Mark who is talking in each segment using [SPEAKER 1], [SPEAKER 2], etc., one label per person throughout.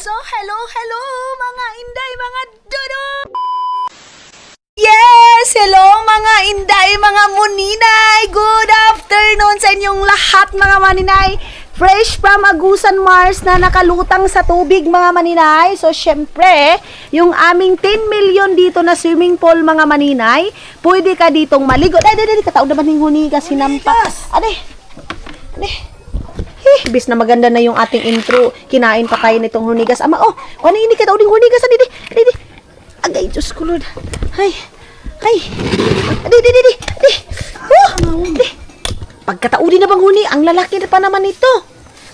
[SPEAKER 1] So, hello mga inday, mga dodo! Yes! Hello mga inday, mga muninay! Good afternoon sa inyong lahat mga maninay! Fresh from Agusan Mars na nakalutang sa tubig mga maninay. So, syempre, yung aming 10 million dito na swimming pool mga maninay, pwede ka ditong maligo. Ay, katao naman yung hunigas, sinampas. Bis na maganda na yung ating intro. Kinain pa tayo nitong hunigas. Ama, ano ini katao ding hunigas? Adi. Agay, Diyos ko, Lord. Ay. Adi. Pagkataudi na bang huni, ang lalaki na pa naman ito.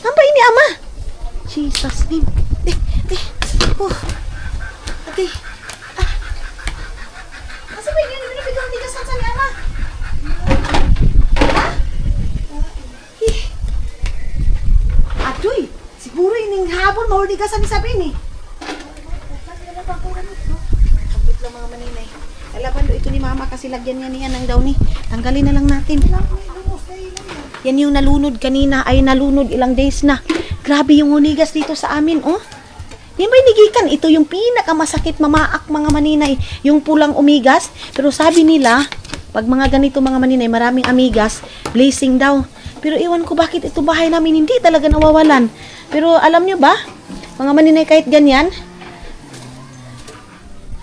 [SPEAKER 1] Ano ba ini, ama? Jesus name. Adi. Asa ba ini? Ano hunigasan sa ni ama? Aduy, siguro ining hapon mahuldigasan ni sabi ni. Paglit lang mga maninay. Alaban do ito ni mama kasi lagyan niya ng daw ni. Tanggalin na lang natin. Yan yung nalunod kanina ay nalunod ilang days na. Grabe yung hunigas dito sa amin, oh. Yan ba inigikan? Ito yung pinakamasakit mamaak mga maninay. Yung pulang umigas. Pero sabi nila, pag mga ganito mga maninay, maraming amigas, blessing daw. Pero iwan ko bakit ito bahay namin hindi talaga nawawalan. Pero alam nyo ba, mga maninay kahit ganyan,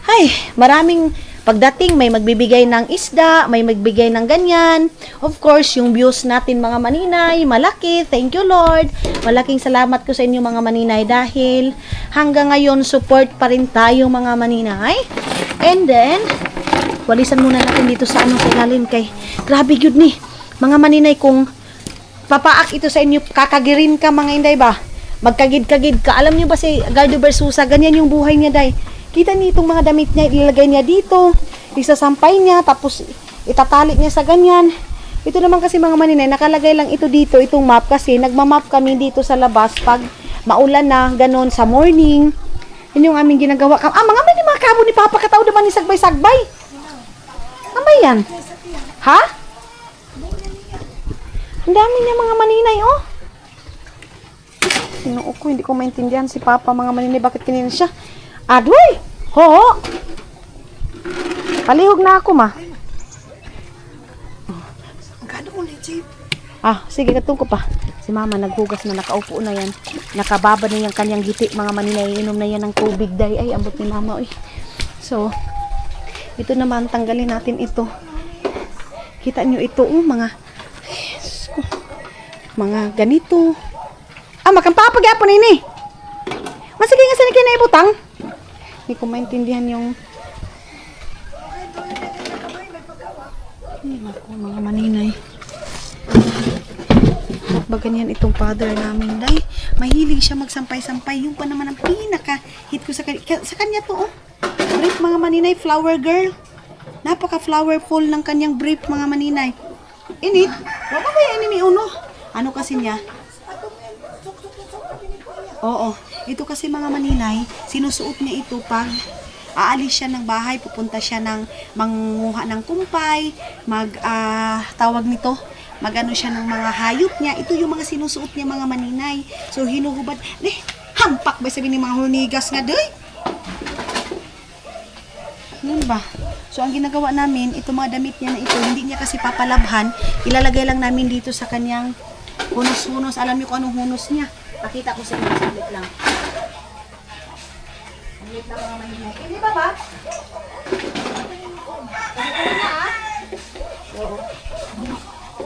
[SPEAKER 1] ay, maraming pagdating may magbibigay ng isda, may magbigay ng ganyan. Of course, yung views natin mga maninay, malaki. Thank you Lord. Malaking salamat ko sa inyo mga maninay dahil hanggang ngayon support pa rin tayo mga maninay. And then, walisan muna natin dito sa anong ilalim kay grabe yun ni. Mga maninay kung papaak ito sa inyo, kakagirin ka mga inday ba? Magkagid-kagid ka. Alam niyo ba si Gardo Versusa, ganyan yung buhay niya day. Kita niyo itong mga damit niya, ilalagay niya dito, isasampay niya, tapos itatali niya sa ganyan. Ito naman kasi mga maninay, nakalagay lang ito dito, itong map kasi nagmamap kami dito sa labas pag maulan na, ganon sa morning. Yun yung aming ginagawa. Mga kamo ni Papa Katao naman ni sagbay-sagbay. Ano ba yan? Ha? Ang dami niya mga maninay, oh. Sinuo ko, hindi ko maintindihan si Papa mga maninay. Bakit kanina siya? Adoy! Ho! Palihog na ako, ma.
[SPEAKER 2] Gano'n mo, legit.
[SPEAKER 1] Sige, katong ko pa. Si Mama naghugas na, nakaupo na yan. Nakababa na yung kanyang giti, mga maninay. Inom na yan ng tubig, day. Ay, ambot ni Mama, oy. So, ito naman, tanggalin natin ito. Kita nyo ito, mga ganito. Makampapag-apon ini. Masige nga sa na ibutang. Hindi ko maintindihan yung mga maninay. Ba ganyan itong father namin, day. Mahilig siya magsampay-sampay. Yung pa naman ang pinaka-hit ko sa kanya to, oh. Brief mga maninay, flower girl. Napaka-flowerful ng kanyang brief mga maninay. Init. Wala ba yan ini uno? Ano kasi niya? Oo. Ito kasi mga maninay, sinusuot niya ito pag aalis siya ng bahay, pupunta siya ng manguha ng kumpay, tawag nito, magano siya ng mga hayop niya. Ito yung mga sinusuot niya mga maninay. So, hinuhubad. Hampak ba sabi ni mga hunigas nga, doy? Ano ba? So, ang ginagawa namin, ito mga damit niya na ito, hindi niya kasi papalabhan, ilalagay lang namin dito sa kanyang hunos-hunos. Alam niyo kung anong hunos niya? Pakita ko sa inyo, saglit lang. Saglit lang mga mahinay. Hindi ba ba?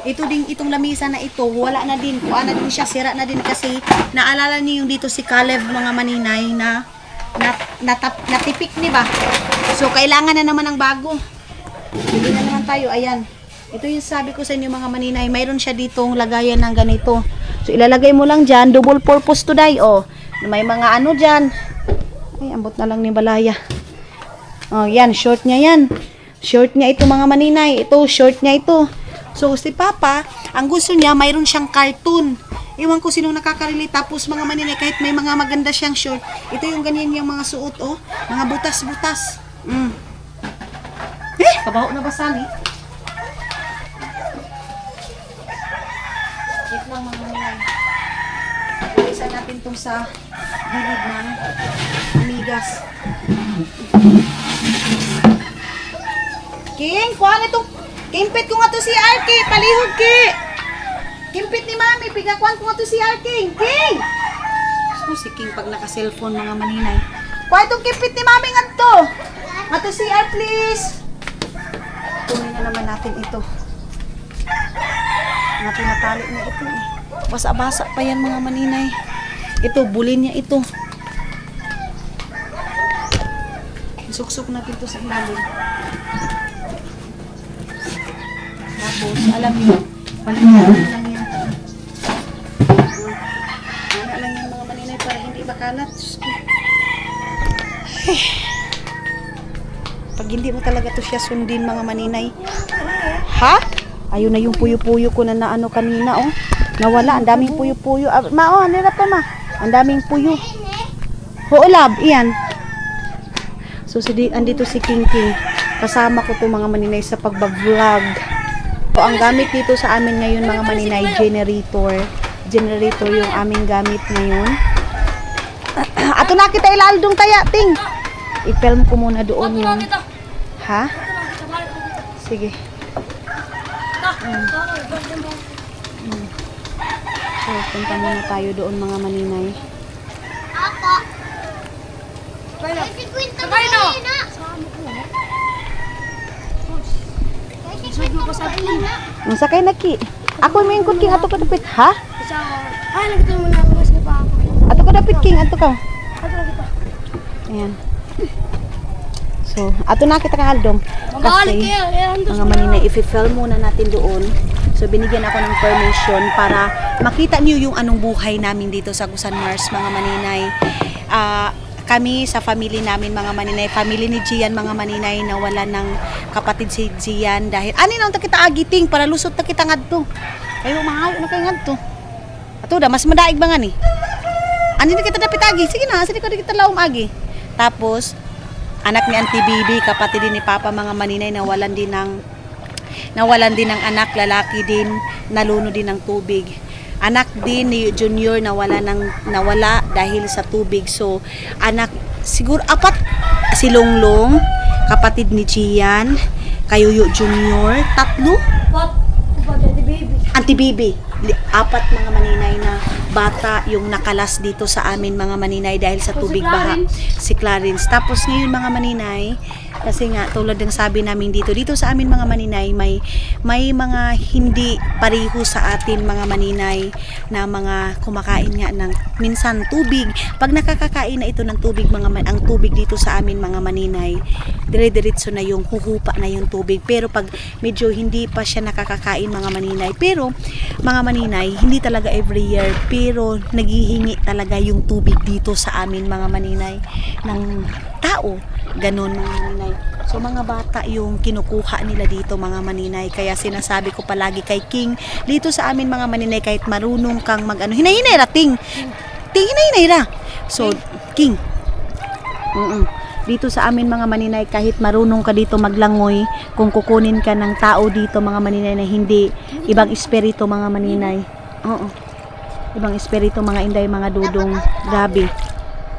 [SPEAKER 1] Ito din, itong lamisa na ito, wala na din. Kuha na din siya, sira na din kasi naalala niyo yung dito si Caleb mga maninay na natipik ni ba? So, kailangan na naman ng bago. Bili na naman tayo, ayan. Ito yung sabi ko sa inyo mga maninay, mayroon siya ditong lagayan ng ganito. So, ilalagay mo lang dyan, double purpose to day, oh. May mga ano dyan. Ay, ambot na lang ni Balaya. Oh, yan, short niya yan. Short niya ito mga maninay. Ito, short niya ito. So, si Papa, ang gusto niya, mayroon siyang cartoon. Iwan ko sinong nakakarelate. Tapos mga maninay, kahit may mga maganda siyang short, ito yung ganyan yung mga suot, oh. Mga butas-butas. Kabaho na ba sali? Wait lang mga maninay. Isa natin itong sa gilid ng amigas. King, kuha na itong kimpit ko nga to si Arki. Palihog, Ki. Kimpit ni Mami. Pigakuan ko nga to si Arki. King! So, si King pag naka-cellphone mga maninay. Kuha itong kimpit ni Mami nga to. Nga to si Ar, please. Tuloy na naman natin ito. Nga tinatali na ito eh. Basa-basa pa yan mga maninay. Ito, bulin niya ito. Suksok natin ito sa ilalim. Tapos, alam niyo, palitan lang yan. Wala lang yan mga maninay para hindi makalat. Pag hindi mo talaga to siya sundin mga maninay. Ha? Ayun na yung puyo-puyo ko na naano kanina, oh. Nawala, ang daming puyo-puyo. Ma, oh, ano na pa, ma? Ang daming puyo. Lab, iyan. So, andito si King King. Kasama ko po mga maninay sa pag-vlog. So, ang gamit dito sa amin ngayon mga maninay, generator. Generator yung aming gamit ngayon. Ato na kita ilaldong taya, Ting. I-film ko muna doon yung... Ha? Sige. So, punta muna tayo doon mga maninay. Masakay na Ki. Ako may ingkod King ato ka dapit, ha? Ato ka dapit King, ato ka. Ayan. So, ato na kita kahaldom. Kasi, mga maninay, i-film muna natin doon. So, binigyan ako ng permission para makita niyo yung anong buhay namin dito sa Gusan Mars, mga maninay. Kami sa family namin, mga maninay, family ni Gian, mga maninay, nawala ng kapatid si Gian dahil, na kita agiting para lusot na kita ngadto. Kayo, mahayo na kayo ngadto. Ato da, mas madaig ba nga ni? Na kita dapat agi? Sige na, sige ko kita laom agi. Tapos, anak ni Auntie Bibi, kapatid din ni Papa, mga maninay, nawalan din ng anak, lalaki din, naluno din ng tubig. Anak din ni Junior nawala dahil sa tubig. So, anak, siguro 4, si Longlong, kapatid ni Gian, Kayuyo Junior, 3, Auntie Bibi, 4 mga maninay na bata yung nakalas dito sa amin mga maninay dahil sa tubig baha. Si Clarence. Tapos ngayon mga maninay, kasi nga tulad ng sabi namin dito sa amin mga maninay, may mga hindi pareho sa atin mga maninay na mga kumakain nga ng minsan tubig. Pag nakakakain na ito ng tubig ang tubig dito sa amin mga maninay, dire-diretso na yung huhupa na yung tubig. Pero pag medyo hindi pa siya nakakakain mga maninay, pero mga maninay, hindi talaga every year, pero naghihingi talaga yung tubig dito sa amin mga maninay ng tao. Ganon mga maninay. So mga bata yung kinukuha nila dito mga maninay. Kaya sinasabi ko palagi kay King, dito sa amin mga maninay, kahit marunong kang hinay-hinay ra, Ting, hinay-hinay ra. So, King, dito sa amin mga maninay, kahit marunong ka dito maglangoy, kung kukunin ka ng tao dito mga maninay na hindi ibang espiritu mga maninay. Ibang espiritu mga inday, mga dudong, gabi.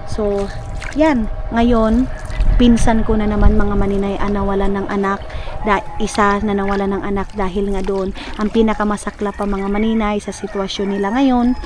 [SPEAKER 1] So, yan. Ngayon, pinsan ko na naman mga maninay nawalan ng anak. Isa na nawalan ng anak dahil nga doon. Ang pinakamasakla pa mga maninay sa sitwasyon nila ngayon,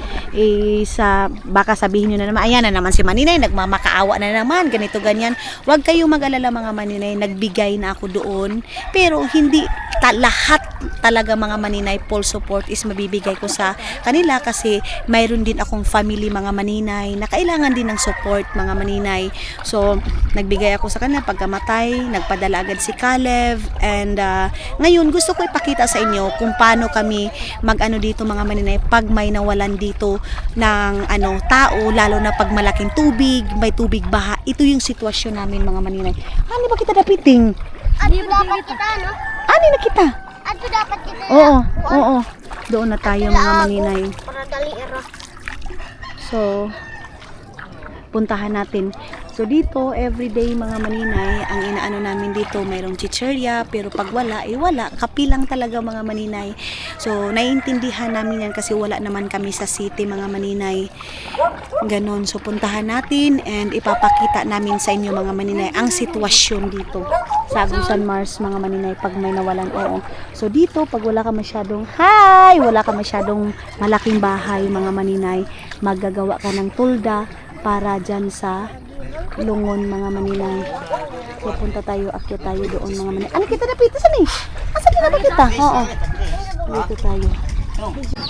[SPEAKER 1] baka sabihin nyo na naman, ayan na naman si maninay, nagmamakaawa na naman, ganito ganyan. Huwag kayong mag-alala mga maninay, nagbigay na ako doon. Pero hindi lahat talaga mga maninay, full support is mabibigay ko sa kanila kasi mayroon din akong family mga maninay na kailangan din ng support mga maninay. So, nagbigay ako sa kanila pagkamatay, nagpadala agad si Caleb, and ngayon gusto ko ipakita sa inyo kung paano kami mag-ano dito mga maninay pag may nawalan dito ng tao, lalo na pag malaking tubig, may tubig baha. Ito yung sitwasyon namin mga maninay. Ano ba kita dapiting?
[SPEAKER 3] Ano dapat kita, no?
[SPEAKER 1] Ano na kita?
[SPEAKER 3] Ano dapat kita?
[SPEAKER 1] Oo. Doon na tayo mga maninay.
[SPEAKER 3] Para dali era.
[SPEAKER 1] So, puntahan natin. So dito, everyday mga maninay, ang inaano namin dito, mayroong chicherya, pero pag wala, wala. Kapilang talaga mga maninay. So, naiintindihan namin yan kasi wala naman kami sa city mga maninay. Ganon. So, puntahan natin and ipapakita namin sa inyo mga maninay ang sitwasyon dito sa Agusan Mars mga maninay pag may nawalan. Oo. So, dito pag wala ka masyadong malaking bahay mga maninay, maggagawa ka ng tulda para dyan sa lungon mga maninay. So, punta tayo, akyat tayo doon mga maninay. Ano kita napita sa ni? Asa kita nakita? Oo. Dito tayo.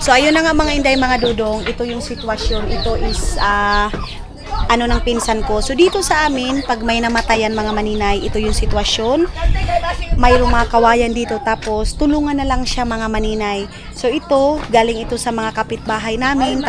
[SPEAKER 1] So, ayun na nga mga inday, mga dudong. Ito yung sitwasyon. Ito is, ng pinsan ko. So, dito sa amin, pag may namatayan mga maninay, ito yung sitwasyon. Mayroong mga kawayan dito. Tapos, tulungan na lang siya mga maninay. So, ito, galing ito sa mga kapitbahay namin.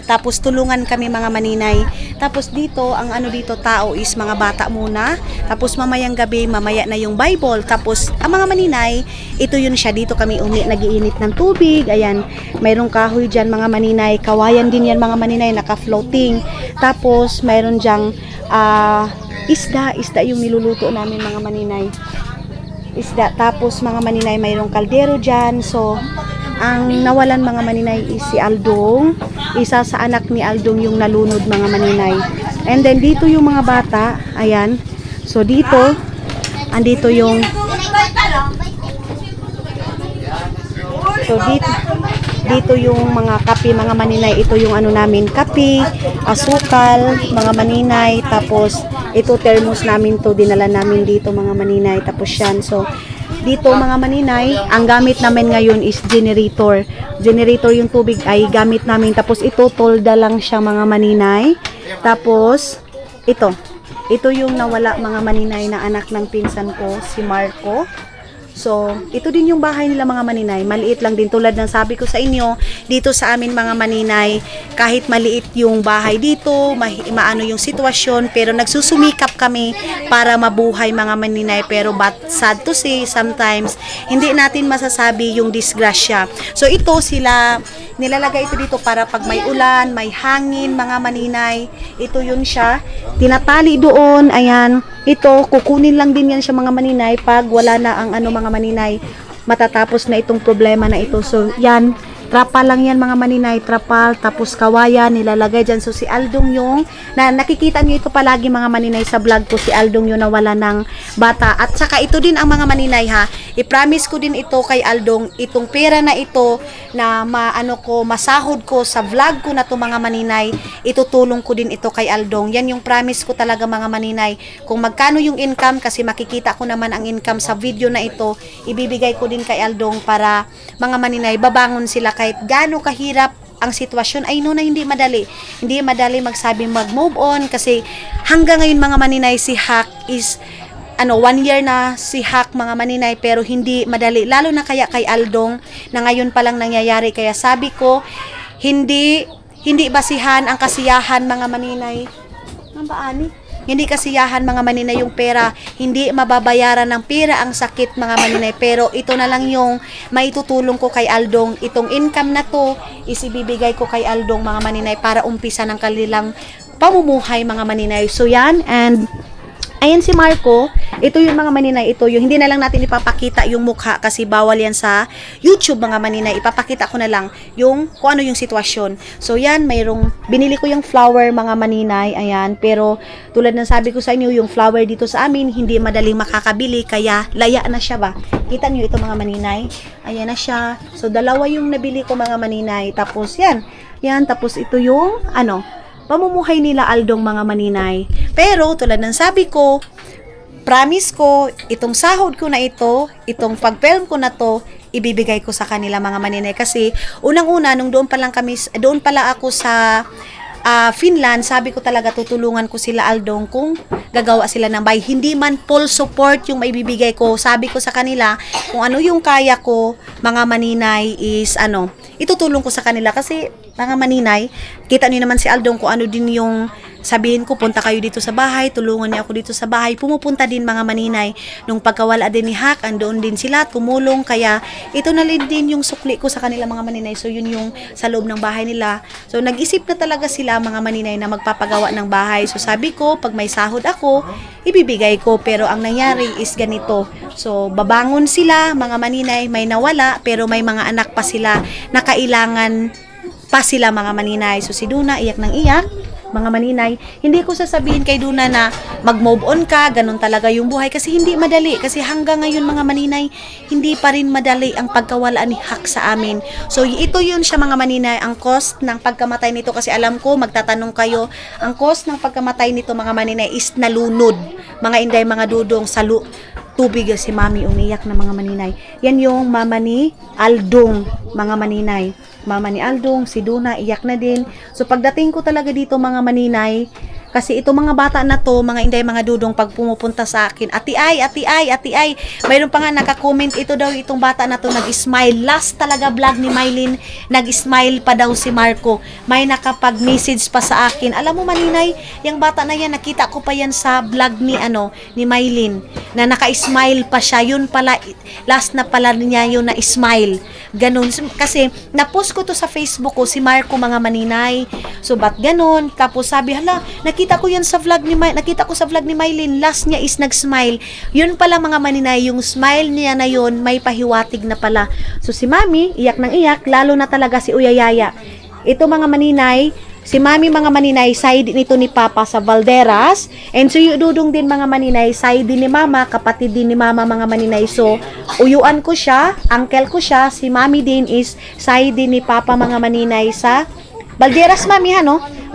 [SPEAKER 1] Tapos tulungan kami mga maninay. Tapos dito, ang dito tao is mga bata muna. Tapos mamayang gabi, mamaya na yung Bible. Tapos ang mga maninay, ito yun siya. Dito kami nagiinit ng tubig. Ayan, mayroong kahoy dyan mga maninay. Kawayan din yan mga maninay, naka-floating. Tapos mayroon dyang isda yung niluluto namin mga maninay. Isda. Tapos mga maninay, mayroong kaldero dyan. So, ang nawalan mga maninay is si Aldong. Isa sa anak ni Aldong yung nalunod mga maninay. And then dito yung mga bata. Ayan. So dito, andito yung dito yung mga kape mga maninay. Ito yung namin, kape, asukal, mga maninay. Tapos ito thermos namin to, dinala namin dito mga maninay. Tapos yan. So dito mga maninay, ang gamit namin ngayon is generator. Generator yung tubig ay gamit namin. Tapos ito, tolda lang siya mga maninay. Tapos, ito yung nawala mga maninay na anak ng pinsan ko, si Marco. So, ito din yung bahay nila mga maninay. Maliit lang din tulad ng sabi ko sa inyo, dito sa amin mga maninay, kahit maliit yung bahay dito, maano yung sitwasyon, pero nagsusumikap kami para mabuhay mga maninay. Pero but sad to say, sometimes, hindi natin masasabi yung disgrasya. So, ito sila, nilalagay ito dito para pag may ulan, may hangin mga maninay. Ito yun siya. Tinatali doon, ayan. Ito, kukunin lang din yan siya mga maninay pag wala na ang mga maninay, matatapos na itong problema na ito. So, yan, trapal lang yan mga maninay, trapal, tapos kawayan, nilalagay dyan. So, si Aldong yung, nakikita nyo ito palagi mga maninay sa vlog ko, si Aldong yung nawala ng bata. At saka ito din ang mga maninay ha, i-promise ko din ito kay Aldong, itong pera na ito, na masahod ko sa vlog ko na to mga maninay, itutulong ko din ito kay Aldong. Yan yung promise ko talaga mga maninay. Kung magkano yung income, kasi makikita ko naman ang income sa video na ito, ibibigay ko din kay Aldong para mga maninay, babangon sila kahit gaano kahirap ang sitwasyon. Ay no na hindi madali magsabi mag-move on, kasi hanggang ngayon mga maninay, si Hack is 1 year na si Hack mga maninay, pero hindi madali, lalo na kaya kay Aldong na ngayon pa lang nangyayari. Kaya sabi ko, hindi basihan ang kasiyahan mga maninay. Hindi kasiyahan mga maninay yung pera, hindi mababayaran ng pera ang sakit mga maninay. Pero ito na lang yung maitutulong ko kay Aldong. Itong income na to is ibibigay ko kay Aldong mga maninay para umpisa ng kanilang pamumuhay mga maninay. So yan, and ayan si Marco, ito yung mga maninay, ito yung, hindi na lang natin ipapakita yung mukha kasi bawal yan sa YouTube mga maninay. Ipapakita ko na lang yung kung ano yung sitwasyon. So yan, binili ko yung flower mga maninay, ayan, pero tulad ng sabi ko sa inyo, yung flower dito sa amin, hindi madaling makakabili, kaya laya na siya ba. Kita nyo ito mga maninay, ayan na siya. So dalawa yung nabili ko mga maninay, tapos yan, tapos ito yung, pamumuhay nila Aldong mga maninay. Pero tulad ng sabi ko, promise ko, itong sahod ko na ito, itong pag-film ko na to, ibibigay ko sa kanila mga maninay. Kasi unang-una, nung doon pala ako sa Finland, sabi ko talaga tutulungan ko sila Aldong kung gagawa sila ng bahay. Hindi man full support yung maibibigay ko. Sabi ko sa kanila, kung ano yung kaya ko, mga maninay, is itutulong ko sa kanila. Kasi mga maninay, kita niyo naman si Aldong kung ano din yung sabihin ko, punta kayo dito sa bahay, tulungan niya ako dito sa bahay. Pumupunta din mga maninay. Nung pagkawala din ni Hack, andoon din sila, tumulong. Kaya ito na din yung sukli ko sa kanila mga maninay. So yun yung sa loob ng bahay nila. So nag-isip na talaga sila mga maninay na magpapagawa ng bahay. So sabi ko, pag may sahod ako, ibibigay ko. Pero ang nangyari is ganito. So babangon sila mga maninay, may nawala, pero may mga anak pa sila na kailangan pa sila mga maninay. So si Duna iyak ng iyak, mga maninay. Hindi ko sasabihin kay Duna na mag-move on ka, ganun talaga yung buhay kasi hindi madali. Kasi hanggang ngayon mga maninay, hindi pa rin madali ang pagkawala ni Hak sa amin. So ito yun siya mga maninay, ang cost ng pagkamatay nito kasi alam ko, magtatanong kayo, ang cost ng pagkamatay nito mga maninay is nalunod. Mga inday, mga dudong sa tubig. Si mami umiyak na mga maninay. Yan yung mama ni Aldong, mga maninay. Mama ni Aldong, si Duna, iyak na din. So pagdating ko talaga dito mga maninay, kasi ito mga bata na to, mga inday, mga dudong, pag pumupunta sa akin, ati ay, mayroon pa nga naka-comment, ito daw, itong bata na to, nag-smile. Last talaga vlog ni Mylene, nag-smile pa daw si Marco. May nakapag-message pa sa akin. Alam mo maninay, yung bata na yan, nakita ko pa yan sa vlog ni Mylene, na naka-smile pa siya. Yun pala, last na pala niya yun na smile. Ganun. Kasi, na-post ko to sa Facebook ko, si Marco mga maninay. So, ba't ganun? Tapos sabi, hala, nakita ko sa vlog ni Mylene, last niya is nag-smile. Yun pala mga maninay, yung smile niya na yun, may pahiwatig na pala. So, si Mami, iyak ng iyak, lalo na talaga si Uyayaya. Ito mga maninay, si Mami mga maninay, side nito ni Papa sa Valderas. And so yung dudong din mga maninay, side din ni Mama, kapatid din ni Mama mga maninay. So, uyuan ko siya, uncle ko siya, si Mami din is side din ni Papa mga maninay sa Valderas, Mami,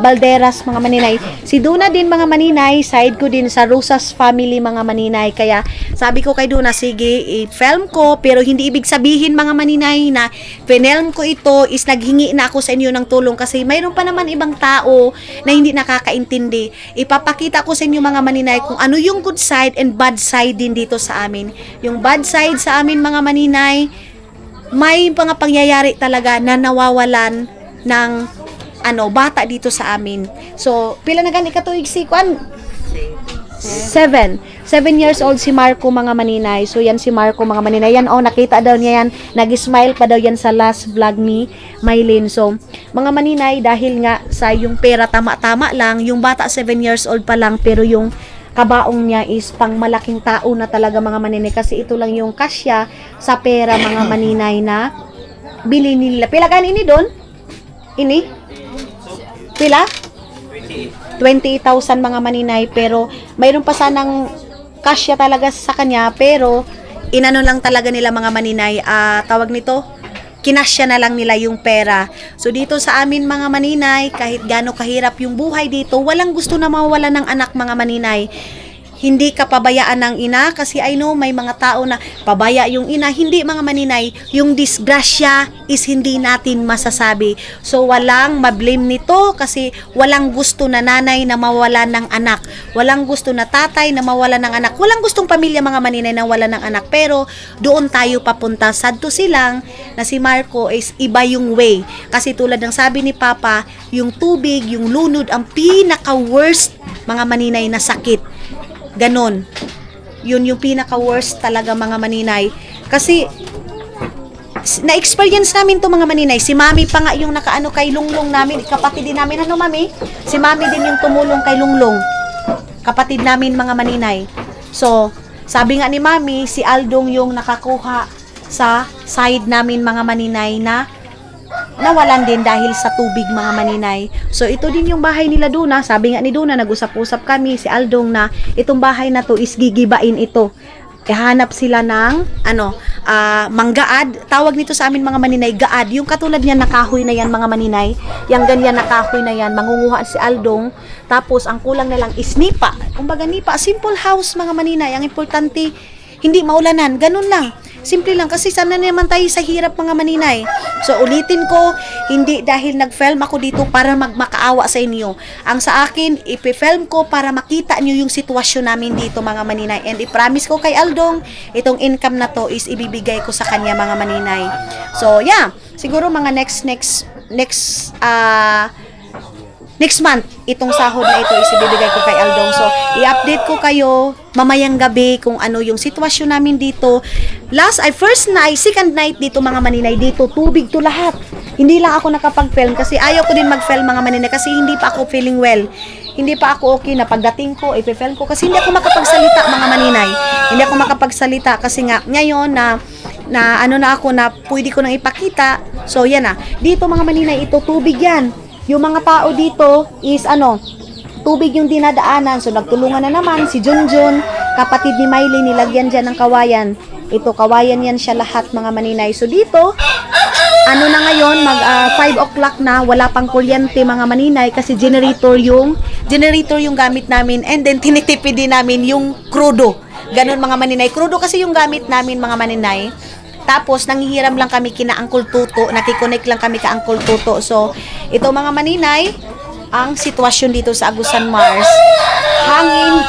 [SPEAKER 1] Valderas, mga maninay. Si Duna din, mga maninay, side ko din sa Rosas family, mga maninay. Kaya, sabi ko kay Duna, sige, i-film ko, pero hindi ibig sabihin, mga maninay, na pinelm ko ito, is naghingi na ako sa inyo ng tulong, kasi mayroon pa naman ibang tao na hindi nakakaintindi. Ipapakita ko sa inyo, mga maninay, kung ano yung good side and bad side din dito sa amin. Yung bad side sa amin, mga maninay, may mga pangyayari talaga na nawawalan ng bata dito sa amin. So, pila na gani katuig si Kwan? 7 years old si Marco mga maninay. So, yan si Marco mga maninay. Yan, nakita daw niya yan. Nag-smile pa daw yan sa last vlog ni Mylene. So, mga maninay, dahil nga sa yung pera tama-tama lang, yung bata 7 years old pa lang, pero yung kabaong niya is pang malaking tao na talaga mga maninay. Kasi ito lang yung kasya sa pera mga maninay na bili nila. Pila gani ni doon? Ini? Pila? 28,000 mga maninay, pero mayroon pa sanang kasya talaga sa kanya, pero inano lang talaga nila mga maninay, tawag nito, kinasya na lang nila yung pera. So dito sa amin mga maninay, kahit gaano kahirap yung buhay dito, walang gusto na mawala ng anak mga maninay. Hindi ka pabayaan ng ina, kasi I know may mga tao na pabaya yung ina. Hindi mga maninay, yung disgrasya is hindi natin masasabi. So walang mablame nito, kasi walang gusto na nanay na mawala ng anak. Walang gusto na tatay na mawala ng anak. Walang gustong pamilya mga maninay na wala ng anak. Pero doon tayo papunta. Sadto silang na si Marco is iba yung way. Kasi tulad ng sabi ni Papa, yung tubig, yung lunod, ang pinaka-worst mga maninay na sakit. Ganon. Yun yung pinaka-worst talaga mga maninay. Kasi, na-experience namin to mga maninay. Si Mami pa nga yung nakaano kay Lunglong namin. Kapatid din namin. Mami? Si Mami din yung tumulong kay Lunglong. Kapatid namin mga maninay. So, sabi nga ni Mami, si Aldong yung nakakuha sa side namin mga maninay na nawalan din dahil sa tubig mga maninay. So ito din yung bahay nila Duna. Sabi nga ni Duna, nag-usap-usap kami si Aldong na itong bahay na to is gigibain ito. Ihanap sila ng manggaad. Tawag nito sa amin mga maninay, gaad. Yung katulad niyan nakahoy na yan mga maninay. Yung ganyan nakahoy na yan, mangunguha si Aldong. Tapos ang kulang na lang is nipa. Kumbaga nipa, simple house mga maninay. Ang importante, hindi maulanan. Ganun lang. Simple lang, kasi sana naman tayo sa hirap mga maninay. So ulitin ko, hindi dahil nag-film ako dito para magmakaawa sa inyo. Ang sa akin, ipi-film ko para makita nyo yung sitwasyon namin dito mga maninay. And i-promise ko kay Aldong, itong income na to is ibibigay ko sa kanya mga maninay. So yeah, siguro mga next month, itong sahod na ito is ibibigay ko kay Aldong. So, i-update ko kayo mamayang gabi kung ano yung sitwasyon namin dito. Second night dito mga maninay, dito tubig to lahat. Hindi lang ako nakapag-film kasi ayaw ko din mag-film mga maninay kasi hindi pa ako feeling well. Hindi pa ako okay na pagdating ko, i-film ko kasi hindi ako makapagsalita mga maninay. Hindi ako makapagsalita kasi nga ngayon na ako na pwede ko nang ipakita, So, yan na. Dito mga maninay, ito tubig yan. Yung mga tao dito is tubig yung dinadaanan. So, nagtulungan na naman si Junjun, kapatid ni Miley, nilagyan dyan ng kawayan. Ito, kawayan yan siya lahat mga maninay. So, dito, na ngayon, 5 o'clock na, wala pang kuryente mga maninay kasi generator yung gamit namin, and then tinitipid din namin yung krudo. Ganun mga maninay. Krudo kasi yung gamit namin mga maninay. Tapos, nanghihiram lang kami kina Uncle Tuto, nakikonnect lang kami ka Uncle Tuto. So, ito mga maninay, ang sitwasyon dito sa Agusan Mars. Hangin,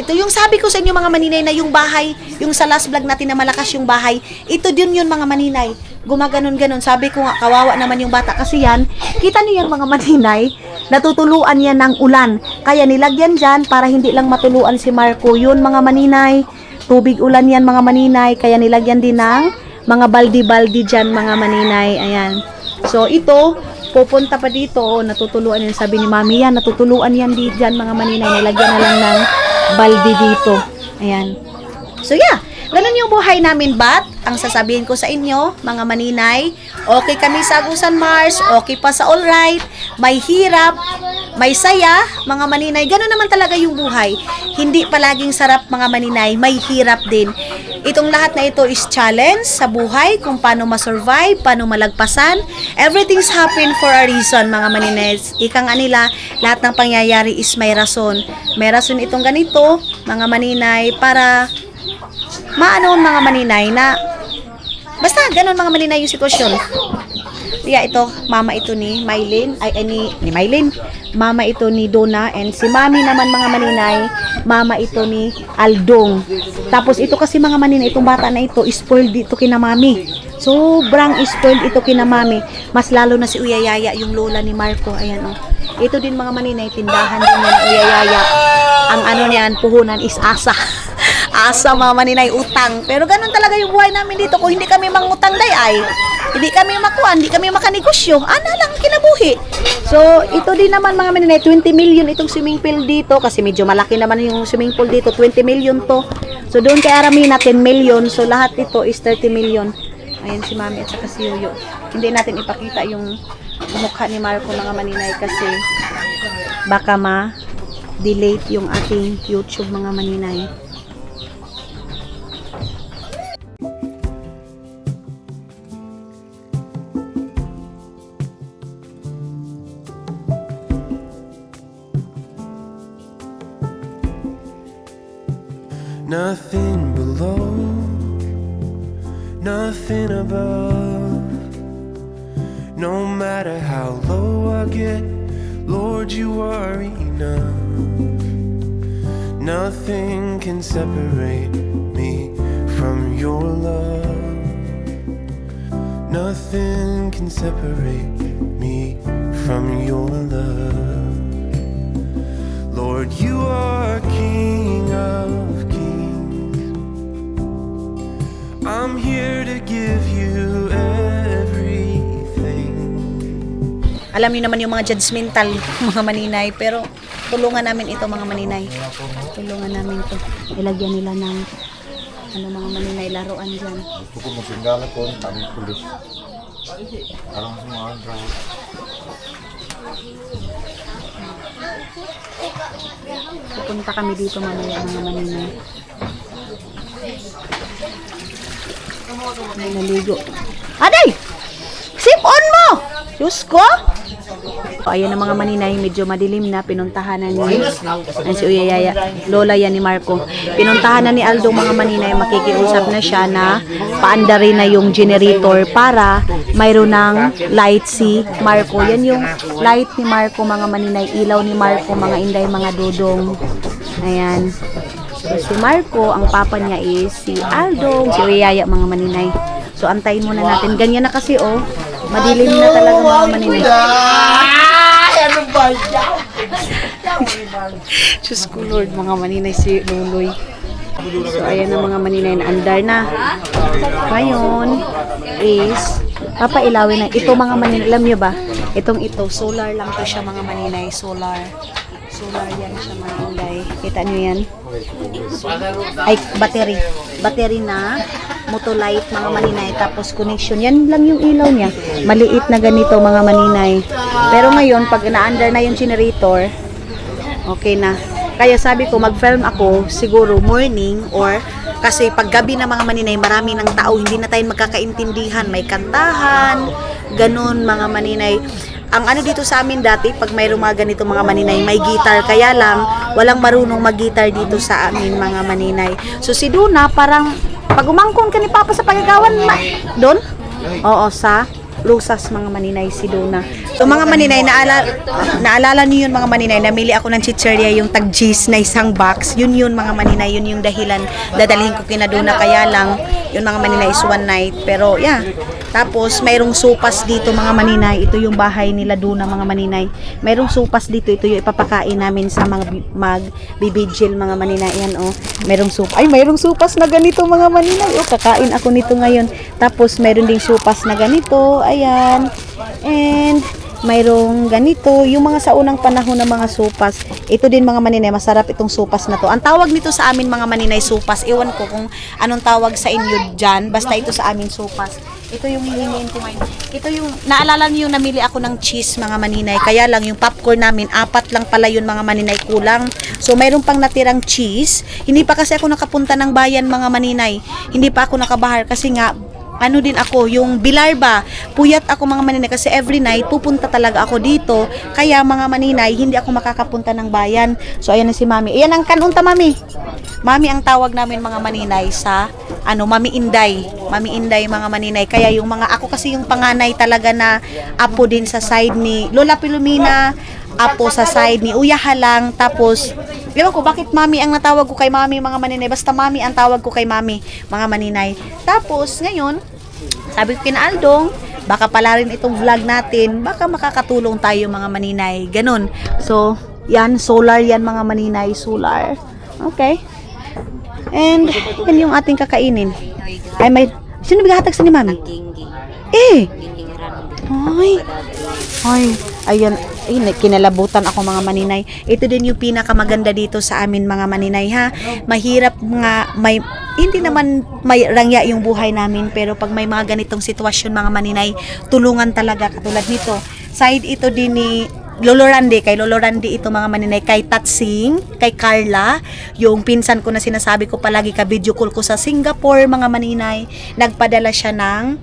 [SPEAKER 1] ito yung sabi ko sa inyo mga maninay na yung bahay, yung sa last vlog natin na malakas yung bahay, ito din yun mga maninay. Gumaganon-ganon. Sabi ko nga, kawawa naman yung bata kasi yan, kita niyo yan mga maninay, natutuluan yan ng ulan. Kaya nilagyan dyan para hindi lang matuluan si Marco. Yun mga maninay, tubig ulan yan mga maninay, kaya nilagyan din ng mga baldi-baldi dyan mga maninay. Ayan. So ito, pupunta pa dito, natutuluan yan. Sabi ni Mami yan, natutuluan yan dyan mga maninay. Nilagyan na lang ng baldi dito. Ayan. So yeah, ganun yung buhay namin. But, ang sasabihin ko sa inyo, mga maninay, okay kami sa Agusan Mars, okay pa sa alright, may hirap, may saya, mga maninay. Ganun naman talaga yung buhay. Hindi palaging sarap mga maninay, may hirap din. Itong lahat na ito is challenge sa buhay, kung paano ma-survive, paano malagpasan. Everything's happen for a reason, mga maninay. Ika nga nila, lahat ng pangyayari is may rason. May rason itong ganito, mga maninay, para maano mga maninay na basta ganun mga maninay yung sitwasyon. Yeah, ito, mama ito ni Mylene, ni Mylene, mama ito ni Donna, and si Mami naman mga maninay, mama ito ni Aldong. Tapos ito kasi mga maninay, itong bata na ito, spoiled dito kina Mami. Sobrang spoiled ito kina Mami. Mas lalo na si Uyayaya, yung lola ni Marco. Ayan oh. Ito din mga maninay, tindahan din yan Uyayaya. Ang niyan, puhunan is asa. Asa mga maninay, utang. Pero ganun talaga yung buhay namin dito. Kung hindi kami mangutang ay hindi kami makuha, hindi kami makanegosyo. Lang kinabuhi. So, ito din naman mga maninay, 20 million itong swimming pool dito. Kasi medyo malaki naman yung swimming pool dito. 20 million to. So, doon kay Aramina, 10 million. So, lahat ito is 30 million. Ayan si Mami at saka si Yoyo. Hindi natin ipakita yung mukha ni Marco mga maninay kasi baka ma-delete yung ating YouTube mga maninay.
[SPEAKER 4] Nothing below, nothing above. No matter how low I get, Lord, you are enough. Nothing can separate me from your love. Nothing can separate me from your love. Lord, you are King of kings. I'm here to give you everything.
[SPEAKER 1] Alam niyo naman yung mga judgmental mga maninay, pero tulungan namin ito mga maninay. Tulungan namin to. Ilagyan nila ng mga maninay laruan dyan.
[SPEAKER 5] Gusto ko masinggala ko, tamang pulis. Parang semua drive.
[SPEAKER 1] Pupunta kami dito mamaya mga maninay. May naligo. Aday! Sip-on mo! Diyos ko! Ayan ang mga maninay, medyo madilim na, pinuntahan na ni si Uyayaya, lola yan ni Marco. Pinuntahan na ni Aldo mga maninay, makikiusap na siya na paandarin na yung generator para mayroon ng light si Marco. Yan yung light ni Marco mga maninay, ilaw ni Marco mga inday, mga dudong. Ayan. So, si Marco, ang papa niya is si Aldo, si Uyayaya mga maninay. So antayin muna natin. Ganyan na kasi oh. Madilim na talaga mga maninay.
[SPEAKER 2] Ano ba yan?
[SPEAKER 1] Diyos ko Lord, mga maninay si Luloy. So ayan na mga maninay na andar na. Ngayon is papailawin na. Ito mga maninay, alam nyo ba? Ito, solar lang to siya mga maninay. Solar yan siya mga maninay. Kita nyo yan? Ay, battery. Battery na Motolite mga maninay, tapos connection. Yan lang yung ilaw niya. Maliit na ganito mga maninay. Pero ngayon, pag na-under na yung generator, okay na. Kaya sabi ko, mag-film ako siguro morning or kasi pag gabi na mga maninay, marami ng tao, hindi na tayo magkakaintindihan. May kantahan, ganun mga maninay. Ang ano dito sa amin dati, pag mayroong mga ganito mga maninay, may guitar. Kaya lang, walang marunong mag-guitar dito sa amin mga maninay. So si Duna, parang pag umangkon ka ni Papa sa pagagawan, doon? Oo, sa Lusas mga maninay si Duna. So mga maninay, naalala niyo yun mga maninay, namili ako ng chicheria yung tag-cheese na isang box. Yun mga maninay, yun yung dahilan dadalhin ko kina Duna. Kaya lang, yun mga maninay is one night. Pero yeah, tapos mayroong supas dito mga maninay. Ito yung bahay nila Duna mga maninay. Mayroong supas dito, ito yung ipapakain namin sa mga magbibigil mga maninay. Yan oh, mayroong supas. Ay, mayroong supas na ganito mga maninay. Oh, kakain ako nito ngayon. Tapos mayroon ding supas na ganito. Ayan. And mayroong ganito, yung mga sa unang panahon ng mga supas. Ito din mga maninay, masarap itong supas na to. Ang tawag nito sa amin mga maninay, supas. Ewan ko kung anong tawag sa inyo dyan. Basta ito sa amin, supas. Ito yung hihingin ko ngayon. Ito yung, naalala niyo yung namili ako ng cheese mga maninay. Kaya lang yung popcorn namin, 4 lang pala yun mga maninay, kulang. So mayroon pang natirang cheese. Hindi pa kasi ako nakapunta ng bayan mga maninay. Hindi pa ako nakabahar kasi nga, ano din ako, yung Bilarba, puyat ako mga maninay kasi every night pupunta talaga ako dito. Kaya mga maninay, hindi ako makakapunta ng bayan. So ayan na si Mami. Ayan ang kanunta Mami. Mami ang tawag namin mga maninay sa Mami Inday. Mami Inday mga maninay. Kaya yung mga, ako kasi yung panganay talaga na apo din sa side ni Lola Pilomina, apo sa side ni Uya Halang, tapos ewan ko bakit Mami ang natawag ko kay Mami mga maninay. Basta Mami ang tawag ko kay Mami mga maninay. Tapos ngayon, sabi ko kina Aldong, baka pala rin itong vlog natin, baka makakatulong tayo mga maninay. Ganun. So, yan, solar yan mga maninay, solar. Okay. And, yan yung ating kakainin. Ay, may, sino bigahatag sa ni Mami? Eh! Ay, ayan, kinalabutan ako mga maninay. Ito din yung pinakamaganda dito sa amin mga maninay ha. Mahirap nga, hindi naman may rangya yung buhay namin, pero pag may mga ganitong sitwasyon mga maninay, tulungan talaga katulad nito. Side ito din ni Lolo Randy, kay Lolo Randy ito mga maninay, kay Tatsing, kay Carla, yung pinsan ko na sinasabi ko palagi, ka video call ko sa Singapore mga maninay, nagpadala siya ng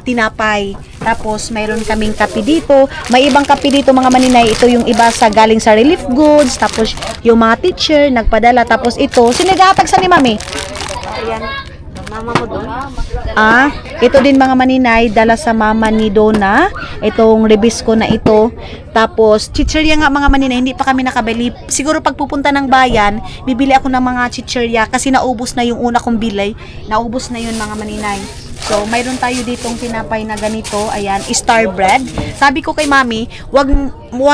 [SPEAKER 1] tinapay. Tapos mayroon kaming kape dito, may ibang kape dito mga maninay, ito yung iba sa galing sa relief goods, tapos yung mga teacher nagpadala, tapos ito, sinigatag sa ni Mami. Ayan. Mama mo doon? Ito din mga maninay, dala sa mama ni Donna. Itong Rebisco na ito. Tapos, chichirya nga mga maninay, hindi pa kami nakabili. Siguro pag pupunta ng bayan, bibili ako ng mga chichirya kasi naubos na yung una kong bilay. Naubos na yun mga maninay. So, mayroon tayo ditong tinapay na ganito. Ayan, star bread. Sabi ko kay Mami, wag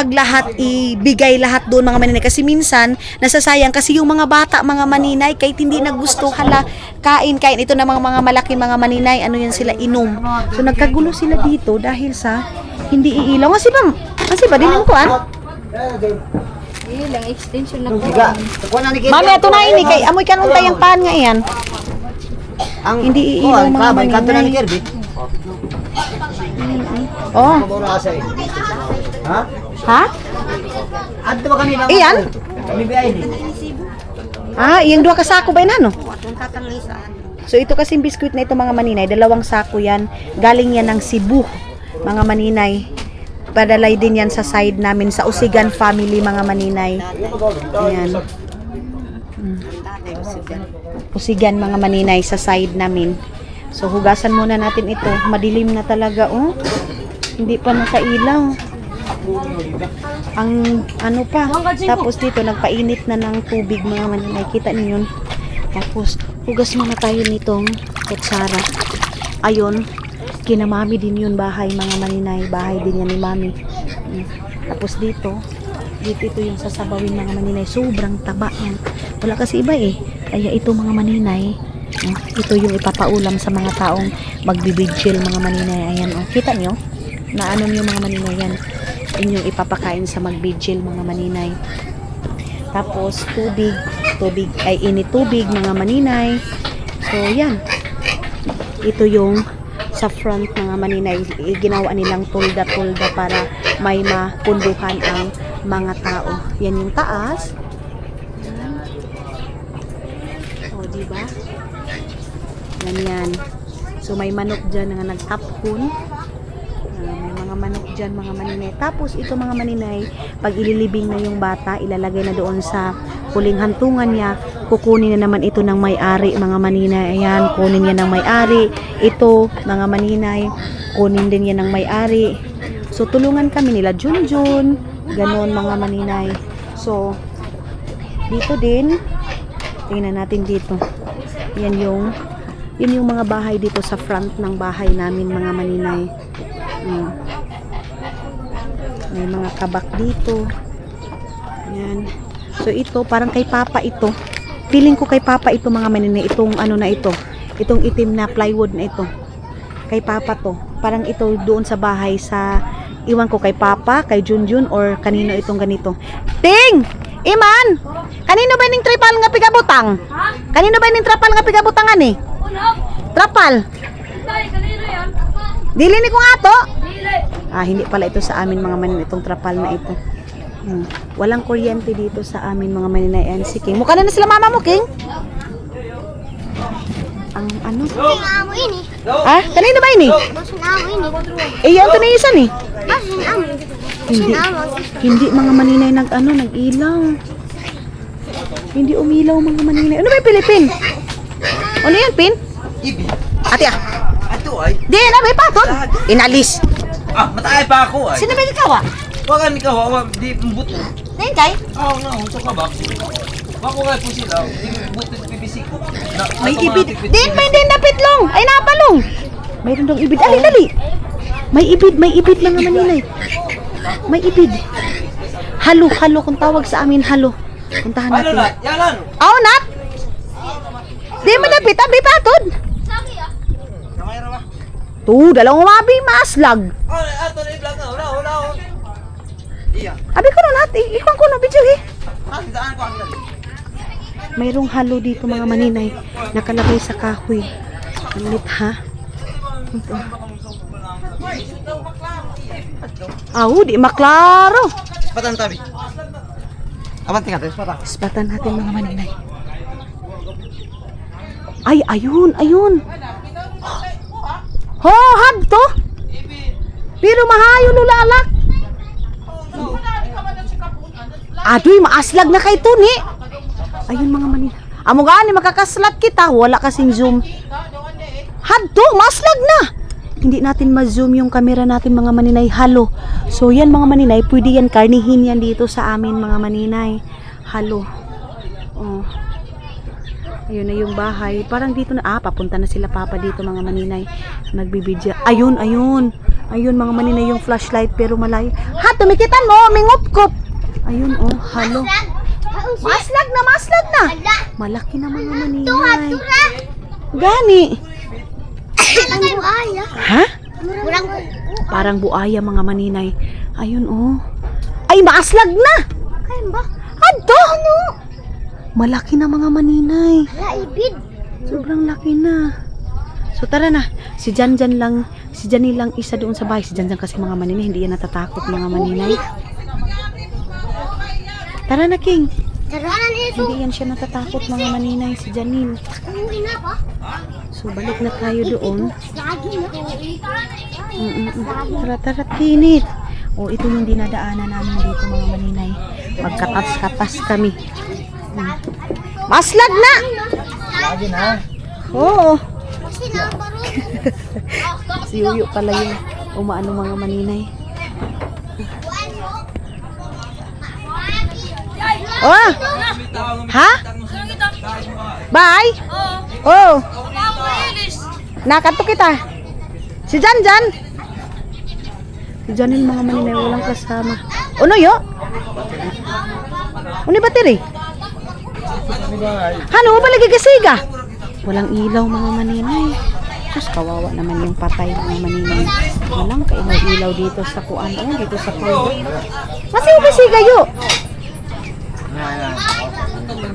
[SPEAKER 1] lahat ibigay lahat doon mga maninay. Kasi minsan, nasasayang kasi yung mga bata, mga maninay, kahit hindi nagusto, hala, kain. Ito na mga malaki mga maninay, ano yan sila, inom. So, nagkagulo sila dito dahil sa hindi iilaw. Kasi ba, din ko
[SPEAKER 2] Ilang extension na po.
[SPEAKER 1] Mami, ito na ini, kay amoy kanuntay ang paan nga yan. Hindi iilaw mga maninay. Oh. Ha? Iyan? Yung 2 ka sako ba yun, So ito kasing biskuit na ito mga maninay, 2 sako yan. Galing yan ng Cebu mga maninay. Padalay din yan sa side namin, sa Usigan family mga maninay. Ayan. Usigan mga maninay sa side namin. So hugasan muna natin ito. Madilim na talaga oh. Hindi pa nakailaw. Ang ano pa. Tapos dito nagpainit na ng tubig mga maninay. Kita niyo yun. Tapos hugas muna tayo nitong kutsara. Ayun. Kina Mami din yun bahay mga maninay. Bahay din yan ni Mami. Tapos dito ito yung sasabawin mga maninay. Sobrang taba yan. Wala kasi iba eh. Kaya ito mga maninay, ito yung ipapaulam sa mga taong magbibigil mga maninay. Ayan oh. Kita nyo? Na ano yung mga maninay yan. Inyong ipapakain sa magbigil mga maninay. Tapos tubig ay init tubig mga maninay. So yan. ito yung sa front mga maninay, ginawa nilang tulda-tulda para may mapunduhan ang mga tao. Yan yung taas. Yan. O, diba? Yan. So, may manok dyan na nagtaphon. May mga manok dyan, mga maninay. Tapos, ito mga maninay, pag ililibing na yung bata, ilalagay na doon sa huling hantungan niya, kukunin na naman ito ng may-ari, mga maninay. Ayan, kunin niya ng may-ari. Ito, mga maninay, kunin din yan ng may-ari. So, tulungan kami nila, Junjun. Ganon, mga maninay. So, dito din, tingnan natin dito. Yan yung mga bahay dito sa front ng bahay namin, mga maninay. May mga kabak dito. Yan. So ito, parang kay Papa ito. Feeling ko kay Papa ito, mga maninay. Itong ano na ito. Itong itim na plywood na ito. Kay Papa to. Parang ito doon sa bahay sa, iwan ko kay Papa, kay Junjun, or kanino itong ganito. Ting! Iman! Kanino ba ning trapal nga pigabutang? Kanino ba ning trapal nga pigabutangan eh? Trapal? Dili ni kong ato? Hindi pala ito sa amin, mga maninay, itong trapal na ito. Walang kuryente dito sa amin, mga maninay. And si King, mukha na sila mama mo, King? Ang ano?
[SPEAKER 3] Sinamo ini.
[SPEAKER 1] Kanino ba ini?
[SPEAKER 3] Sinamo ini.
[SPEAKER 1] Yan to na isa ni.
[SPEAKER 3] Sinamo.
[SPEAKER 1] Hindi mga maninay nag-ilaw. Hindi umilaw, mga maninay. Ano ba yung Pilipin? Ano yan, Pin?
[SPEAKER 2] Ibi.
[SPEAKER 1] Ate
[SPEAKER 2] Ato ay.
[SPEAKER 1] Di na, may patod. Inalis.
[SPEAKER 2] Matay pa ako ay.
[SPEAKER 1] Sino ba ikaw
[SPEAKER 2] Wagan ikaw, di buto.
[SPEAKER 1] Ngayon kay?
[SPEAKER 2] Nga, ito ka ba? Bako nga po sila, buto PVC ko.
[SPEAKER 1] May ibid. May din na pitlong. Ay, napalong. Mayroon dong ibid. Dali. May ibid, mga maninay. May ibid. Halo kung tawag sa amin, halo. Puntahan natin.
[SPEAKER 2] Yalan.
[SPEAKER 1] Nat? Di mo napit, abi patod.
[SPEAKER 2] Namayra ba?
[SPEAKER 1] Dalawang mabi, maaslag.
[SPEAKER 2] Ato na i-vlog na, wala. Iya.
[SPEAKER 1] Abi ko na nat, ikon ko na video eh.
[SPEAKER 2] Daan ko ang dali.
[SPEAKER 1] Mayroong halo dito, mga maninay. Nakalagay sa kahoy. Ang lit, ha? Ito. Di maklaro.
[SPEAKER 2] Patan tabi. Abante ka, patan.
[SPEAKER 1] Ispatan natin, mga maninay. Ay, ayun. Had to. Pero mahayo lulalak. Adoy, maaslag na kay Tuni. Ayun, mga maninay. Amo gani makakaslap kita, wala kasing zoom. Had to, maaslag na. Hindi natin ma-zoom yung camera natin, mga maninay. Halo. So yan, mga maninay, pwede yan, karnihin yan dito sa amin, mga maninay. Halo. Ayun na yung bahay. Parang dito na, papunta na sila Papa dito, mga maninay. Nagbibidya. Ayun. Ayun, mga maninay, yung flashlight, pero malayo. Tumikitan mo, mingupkop. Ayun, halo. Maslag na. Malaki na, mga maninay. Gani.
[SPEAKER 3] Parang buaya.
[SPEAKER 1] Ha? Parang buaya, mga maninay. Ayun, Ay, maaslag na.
[SPEAKER 3] Kain ba?
[SPEAKER 1] Adto? Malaki na, mga maninay.
[SPEAKER 3] Ibid.
[SPEAKER 1] Sobrang laki na. So tara na. Si Janjan lang isa doon sa bahay. Si Janjan kasi, mga maninay, hindi yan natatakot, mga maninay. Tara na, King. Hindi yan siya natatakot, mga maninay. Si Janine.
[SPEAKER 3] Umuwi na ba?
[SPEAKER 1] So balik na tayo doon.
[SPEAKER 3] Lagi na.
[SPEAKER 1] Tara, kinit. Ito yung dinadaanan namin dito, mga maninay. Magkatas-katas kami. Maslag na!
[SPEAKER 2] Lagi na.
[SPEAKER 1] Oo.
[SPEAKER 3] Sinambaro.
[SPEAKER 1] Si Yuyo pala yung umaano, mga maninay. Ha? Bye? Nakato kita. Si Janjan. Si Janin, mga maninay, walang kasama. Ano yo? Ano battery? Ano ba lagi kasiga? Walang ilaw, mga maninay. Tapos kawawa naman yung patay, mga maninay. Walang kailaw-ilaw dito sa kuan. Dito sa condo. Masih kasiga yo.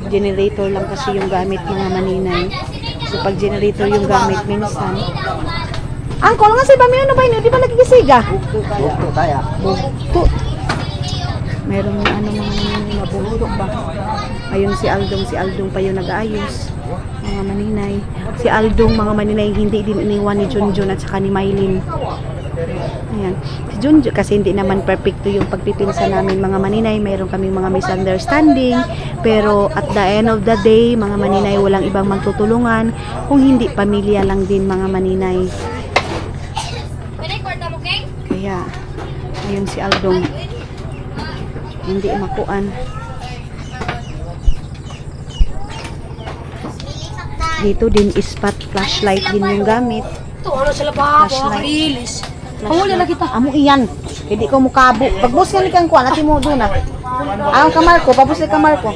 [SPEAKER 1] Generator lang kasi yung gamit, mga maninay. So So, pag generator yung gamit, minsan. Angkol nga si Bami, ano ba yun? Di ba nagkikisiga?
[SPEAKER 5] Bukto tayo.
[SPEAKER 1] Bugto. Meron ano mga nabulok ba? Ayun si Aldong pa yung nag-aayos. Mga maninay. Si Aldong, mga maninay, hindi din iniwan ni Junjun at saka ni Mylene. Ayan. Si Junjun, kasi hindi naman perfecto yung pagpipinsa namin mga maninay. Mayroon kaming mga misunderstanding. Pero at the end of the day, mga maninay, walang ibang magtutulungan. Kung hindi, pamilya lang din mga maninay. Kaya, ayun si Aldong. Hindi makuan. Dito din ispat flashlight din yung gamit.
[SPEAKER 3] Ito, ano sila pa?
[SPEAKER 1] Flashlight.
[SPEAKER 3] Amo na kita.
[SPEAKER 1] Amo iyan. Hindi ko mukabo. Pagbus ka ni kang kuan, ati mo doon na. Ang kamar ko, pabus ni kamar ko.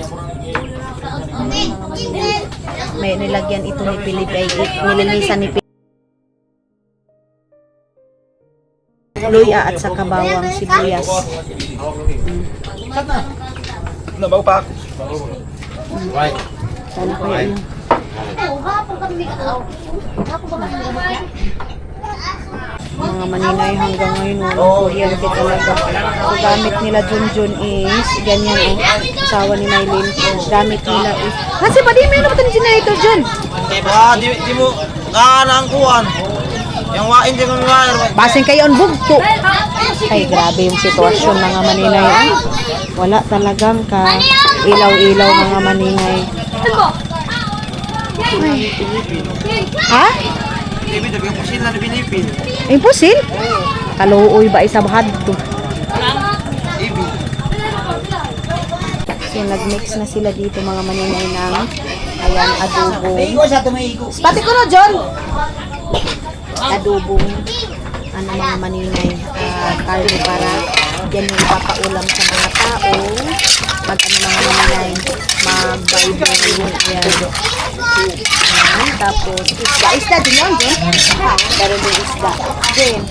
[SPEAKER 1] May nilagyan ito ni Philip ay nilinisan ni Philip. Luya at saka bawang sibuyas.
[SPEAKER 2] Nabaw pa ako.
[SPEAKER 5] Right.
[SPEAKER 1] Sana kaya yun. Mga maninay hanggang ngayon walang kuryente talaga. So gamit nila Junjun is ganyan asawa ni Mylene. Gamit nila is kasi pa di meron ba ni generator Jun?
[SPEAKER 5] Diba? Di mo ang kuhan. Yung wain di kong wire.
[SPEAKER 1] Basing kayo on bugto. Ay grabe yung sitwasyon mga maninay. Wala talagang ka ilaw-ilaw mga maninay. Ay. Ha?
[SPEAKER 5] Ibi dabi ang pusin na binipin.
[SPEAKER 1] Imposil? Kaluoy ba isa bahad to?
[SPEAKER 5] Ibi.
[SPEAKER 1] So nag-mix na sila dito mga maninay ng ayan adobo.
[SPEAKER 5] Igo sa tumigo.
[SPEAKER 1] Pati ko no John. Adobong ano mga maninay karne para yan yung ipapaulam sa mga tao pag ano mga maninay mag-Bible ayan tapos isda din yun pero din isda din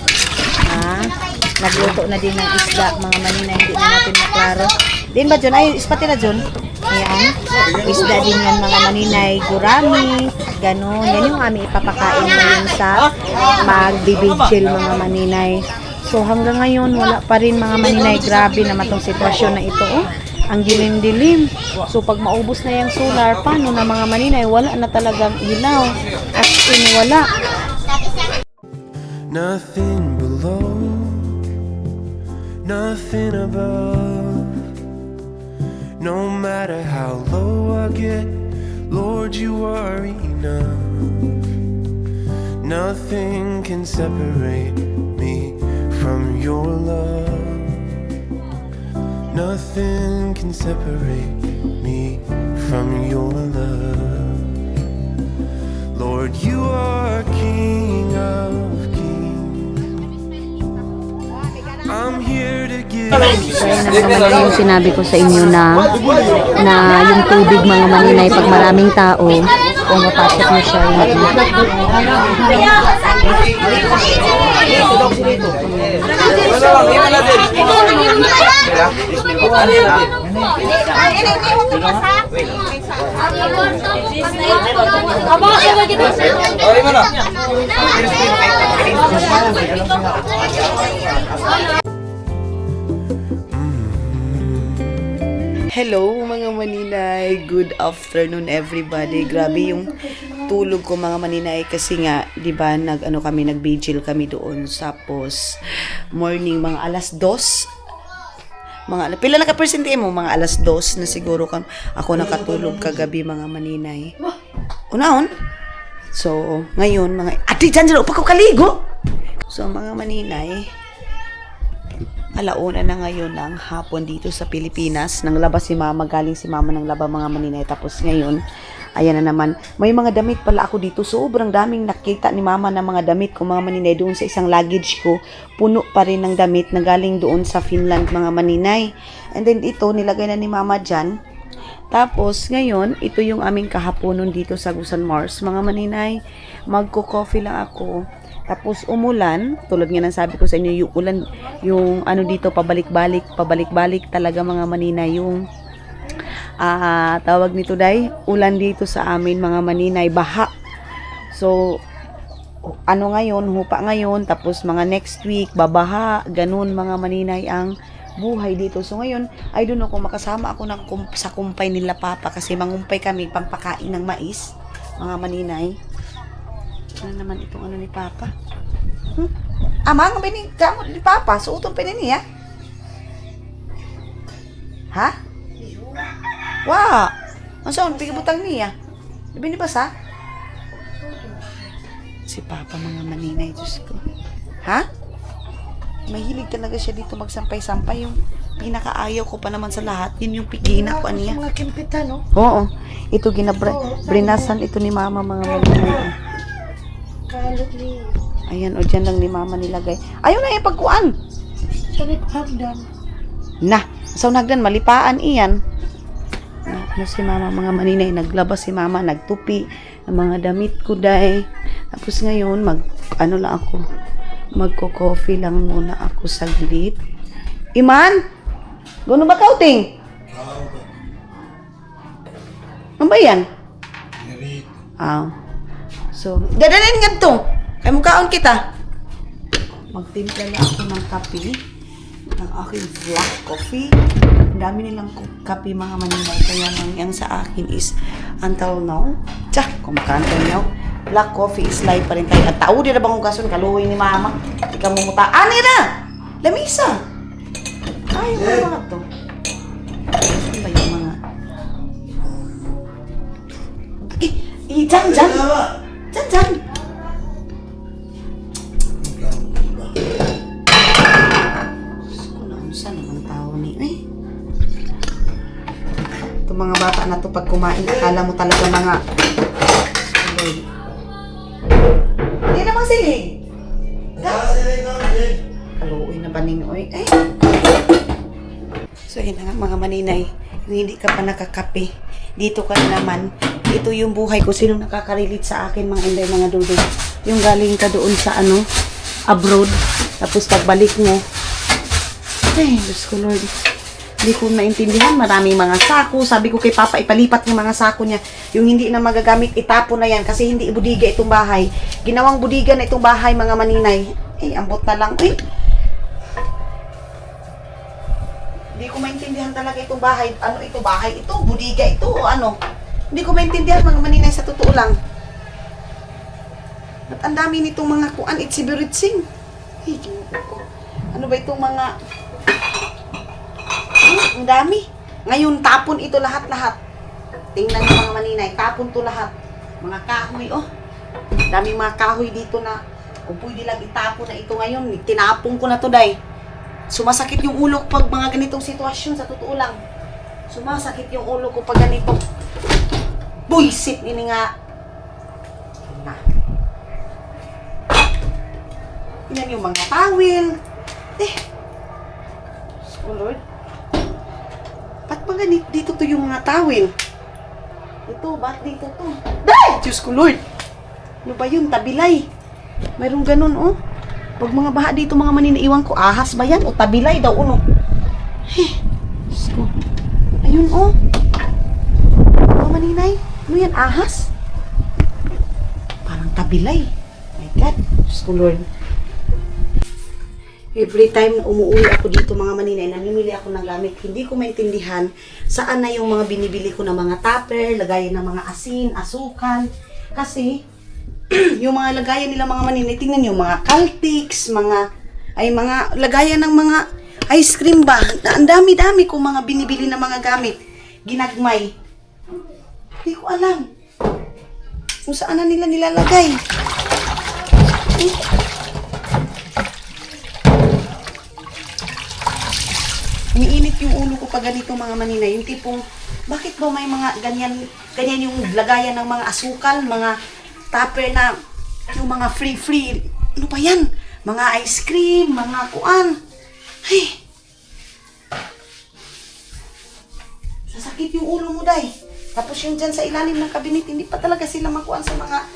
[SPEAKER 1] nagluto na din ng isda mga maninay hindi na natin maklaro din ba John? Ay ispati na John ayan isda din yan mga maninay gurami ganon yan yung aming ipapakain ngayon sa magbibigil mga maninay so hanggang ngayon wala pa rin mga maninay grabe naman tong sitwasyon na ito ang dilim-dilim so pag maubos na yung solar paano na mga maninay wala na talagang ilaw as in wala
[SPEAKER 4] Nothing below, nothing above. No matter how low I get, Lord, you are enough. Nothing can separate me from your love. Nothing can separate me from your love. Lord, you are King of kings. I'm here to give you
[SPEAKER 1] Kaya naman yung sinabi ko sa inyo na yung tubig mga maninay pag maraming tao kung mapasok mo siya Hello mga maninay, good afternoon everybody. Grabe yung tulog ko mga maninay kasi nga 'di ba kami nag-vigil kami doon tapos morning mga alas 2. Pila na ka percente mo mga alas 2 na siguro ako nakatulog kagabi mga maninay. Unaon? So, ngayon mga ati dyan pa ko kaligo. So mga maninay, alauna na ngayon ng hapon dito sa Pilipinas. Nang labas si mama, galing si mama ng laba mga maninay. Tapos ngayon, ayan na naman. May mga damit pala ako dito. Sobrang daming nakita ni mama ng mga damit ko mga maninay. Doon sa isang luggage ko, puno pa rin ng damit na galing doon sa Finland mga maninay. And then ito, nilagay na ni mama dyan. Tapos ngayon, ito yung aming kahaponon dito sa Gusan Mars. Mga maninay, magko-coffee lang ako. Tapos umulan, tulad nga ng sabi ko sa inyo, yung ulan, yung ano dito, pabalik-balik talaga mga maninay, yung tawag nito day, ulan dito sa amin mga maninay, baha. So, ano ngayon, hupa ngayon, tapos mga next week, babaha, ganun mga maninay ang buhay dito. So ngayon, I don't know kung makasama ako sa kumpay nila Papa kasi mangumpay kami pangpakain ng mais, mga maninay. Ano naman itong ano ni Papa? Mga bining gamot ni Papa, suotong pa niya. Ha? Wow! Ang saan, bigabutang niya. Sabi ni Basa? Si Papa mga maninay, Diyos ko. Ha? Mahilig talaga siya dito magsampay-sampay. Yung pinakaayaw ko pa naman sa lahat, yun yung pigina ko niya.
[SPEAKER 3] Mga kimpitan, no?
[SPEAKER 1] Oo. Ito brinasan ito ni Mama mga maninay.
[SPEAKER 3] Kalot ni.
[SPEAKER 1] Ayan, o dyan lang ni Mama nilagay. Ayaw na yung pagkuan.
[SPEAKER 3] Sabit hagdan.
[SPEAKER 1] Na, sa nagdan, malipaan iyan. Ano si Mama, mga maninay, naglabas si Mama, nagtupi ng mga damit ko, day. Tapos ngayon, magko-coffee lang muna ako saglit. Iman? Gano ba kauting? Ano ba yan? So, dadalhin nga to. Ay, mukhaon kita. Magtimpla na ako ng kape. Ng aking black coffee. Ang dami nilang kape mga maninay. Kaya lang yan sa akin is until now. Kumakanta niyo. Black coffee is life pa rin tayo. At tao din na bang hugason? Kaluhin ni Mama. Ikaw mumuta. Ani na! Lamisa! Ay, mga to. Saan ba yung mga... Diyan! Diyan! Saan naman tao ni... Itong mga bata na to pag kumain, akala mo talaga mga... Hindi naman silig. Kaluoy na ba ninyo? So yun na nga mga maninay. Yung hindi ka pa nakakape, dito ka na naman. Ito yung buhay ko. Sino nakaka-relate sa akin mga inday, mga dudo? Yung galing ka doon sa abroad. Tapos pagbalik mo, ay, Diyos ko Lord. Hindi ko maintindihan. Maraming mga sako. Sabi ko kay Papa, ipalipat yung mga sako niya. Yung hindi na magagamit, itapon na yan. Kasi hindi budiga itong bahay. Ginawang budiga na itong bahay, mga maninay. Ambot na lang. Hindi ko maintindihan talaga itong bahay. Ano ito? Bahay ito? Budiga ito? O ano? Hindi ko maintindihan, mga maninay, sa totoo lang. At ang dami nitong mga kuan, itsibiritsing. Ano ba itong mga... ang dami. Ngayon, tapon ito lahat-lahat. Tingnan nyo mga maninay, tapon to lahat. Mga kahoy, daming mga kahoy dito na kung pwede lang itapon na ito ngayon. Tinapon ko na to, day. Sumasakit yung ulo ko pag mga ganitong sitwasyon, sa totoo lang. Sumasakit yung ulo ko pag ganito. Buisit, ini nga. Na. Yan yung mga tawil. Oh Lord. Ba't mga dito to yung mga tawil? Ito, ba't dito to? Day! Diyos ko Lord. Ano ba yun? Tabilay. Mayroong ganun, Pag mga baha dito, mga maninaiwan ko, ahas ba yan? O tabilay daw, Diyos ko. Ayun, Mga maninay, ano yan, ahas? Parang tabilay. My God, Diyos ko Lord. Every time na umuwi ako dito, mga maninay, namimili ako ng gamit, hindi ko maintindihan saan na yung mga binibili ko ng mga tupper, lagayan ng mga asin, asukal. Kasi, yung mga lagayan nila mga maninay, tingnan nyo, mga Caltex, mga lagayan ng mga ice cream ba. Ang dami-dami kong mga binibili na mga gamit. Ginagmay. Hindi ko alam kung saan na nila nilalagay. Umiinit yung ulo ko pag ganito mga maninay. Yung tipong, bakit ba may mga ganyan yung lagayan ng mga asukal, mga tupper na, yung mga free. Ano ba yan? Mga ice cream, mga kuan. Ay! Sasakit yung ulo mo, day. Tapos yung dyan sa ilalim ng kabinet, hindi pa talaga sila makuan sa mga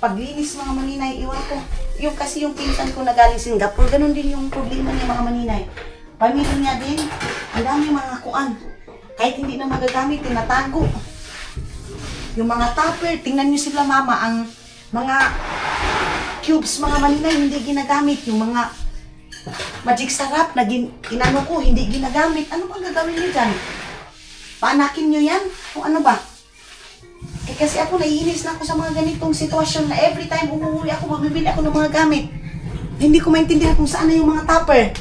[SPEAKER 1] paglinis mga maninay. Iwan ko. Yung kasi yung pinsan ko na galing Singapore, ganun din yung problema niya mga maninay. Pamilya niya din, ang dami mga kuan. Kahit hindi na magagamit, tinatago. Yung mga tupper, tingnan nyo sila mama, ang mga cubes, mga maninay, hindi ginagamit. Yung mga magic sarap na inano ko, hindi ginagamit. Ano bang gagawin nyo dyan? Paanakin nyo yan? O ano ba? Kasi ako naiinis na ako sa mga ganitong sitwasyon na every time umuwi ako, mabibili ako ng mga gamit. Hindi ko maintindihan kung saan na yung mga tupper.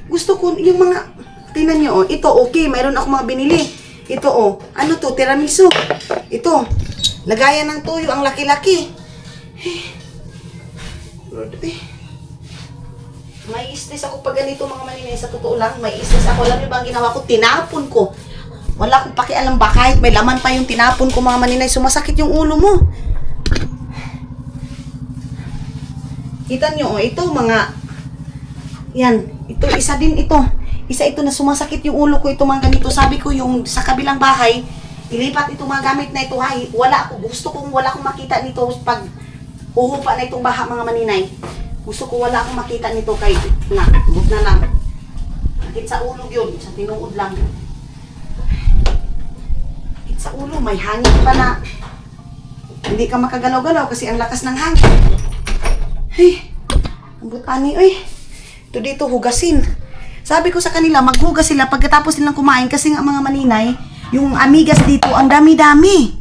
[SPEAKER 1] Gusto ko yung mga, tingnan nyo, oh, ito okay, mayroon ako mga binili. Ito oh, ano to, tiramisu. Ito, lagayan ng tuyo, ang laki-laki. Lord, may stress ako pag ganito mga maninay, sa totoo lang, may stress ako. Alam niyo ba ang ginawa ko? Tinapon ko. Wala akong pakialam ba, kahit may laman pa yung tinapon ko mga maninay, sumasakit yung ulo mo. Kita nyo, oh, ito mga, yan, ito, isa din ito. Isa ito na sumasakit yung ulo ko, ito mga ganito. Sabi ko yung sa kabilang bahay, ilipat ito mga gamit na ito, hay. Wala ako, gusto kong wala akong makita nito pag huhupa na itong baha mga maninay. Gusto ko wala akong makita nito kay, huwag na lang. Sakit sa ulo yun, sa tinuod lang. Sakit sa ulo, may hangin pa na. Hindi ka makagalaw-galaw kasi ang lakas ng hangin. Ay, ang butani, ay. Ito dito, hugasin. Sabi ko sa kanila, maghugas sila pagkatapos nilang kumain kasi nga mga maninay, yung amigas dito, ang dami-dami.